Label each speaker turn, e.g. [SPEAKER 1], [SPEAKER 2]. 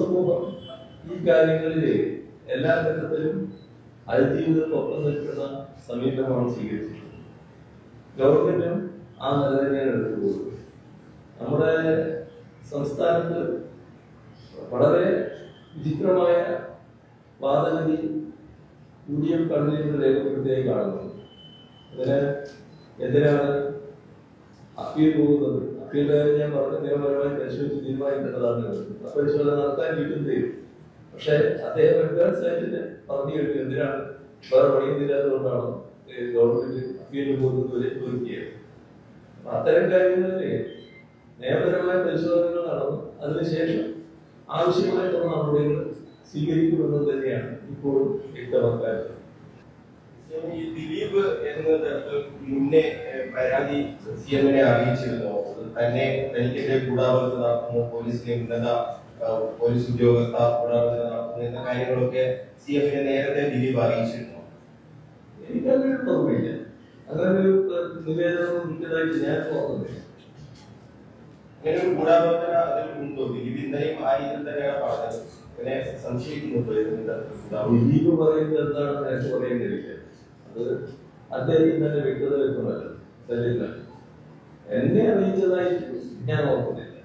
[SPEAKER 1] സമൂഹം ഈ കാര്യങ്ങളിൽ എല്ലാ ഘട്ടത്തിലും അതിജീവിതത്തിനൊപ്പം നിൽക്കുന്ന സമീപനമാണ് സ്വീകരിച്ചിട്ടുള്ളത്. ഗവൺമെന്റും ആ നില തന്നെയാണ് എടുത്തു പോകുന്നത്. നമ്മുടെ സംസ്ഥാനത്ത് വളരെ വിചിത്രമായ വാദഗതി UDF ഗവൺമെന്റ് രേഖപ്പെടുത്തിയായി കാണുന്നു. അതിന് എന്തിനാണ് അപ്പീൽ പോകുന്നത്? അപ്പീൽ ഞാൻ പറഞ്ഞ നിയമപരമായി പരിശോധിച്ച് തീരുമാനിക്കേണ്ടതാണ്. പരിശോധന നടത്താൻ കിട്ടുന്നത്. പക്ഷെ അദ്ദേഹം അഡ്വാൻസ് ആയിട്ട് പറഞ്ഞു കഴിഞ്ഞു എന്തിനാണ് വേറെ പണിയുന്നില്ലാത്തതുകൊണ്ടാണ് ഗവൺമെന്റ് അപ്പീൽ പോകുന്നത് ഒരുക്കിയത്. അത്തരം കാര്യങ്ങളിൽ നിയമപരമായ പരിശോധനകൾ നടന്നു. അതിനുശേഷം ആവശ്യമായിട്ടുള്ള നടപടികൾ സ്വീകരിക്കുമെന്നത് തന്നെയാണ് ഇപ്പോഴും വ്യക്തമാക്കാറുള്ളത്.
[SPEAKER 2] ഈ ദിലീപ് എന്നത് മുന്നേ പരാതി CM-നെ അറിയിച്ചിരുന്നു. തന്നെ തനിക്കെതിരെ ഗൂഢാലോചന നടത്തുന്നു, പോലീസിലെ ഉന്നത പോലീസ് ഉദ്യോഗസ്ഥ ഗൂഢാലോചന നടത്തുന്നു എന്ന കാര്യങ്ങളൊക്കെ CM-നെ നേരത്തെ ദിലീപ് അറിയിച്ചിരുന്നു.
[SPEAKER 1] എനിക്കങ്ങനെ ഓർമ്മയില്ല. അങ്ങനെ ഒരു നിവേദനം കിട്ടിയതായിട്ട് ഞാൻ ഓർക്കുന്നില്ല.
[SPEAKER 2] അങ്ങനെ ഒരു ഗൂഢാലോചന അതിൽ ഉണ്ടോ? ദിലീപ് ഇന്നലെയും ആ രീതിയിൽ തന്നെയാണ് പറഞ്ഞത്. അങ്ങനെ സംശയിക്കുന്നുണ്ടോ?
[SPEAKER 1] ദിലീപ് പറയുന്നത് എന്താണെന്ന് എനിക്ക് പറയാൻ കഴിയില്ല. അത് അദ്ദേഹത്തിന് തന്നെ വ്യക്തത വ്യക്തമല്ല. എന്നെ അറിയിച്ചതായിട്ട് ഞാൻ ഓർക്കുന്നില്ല.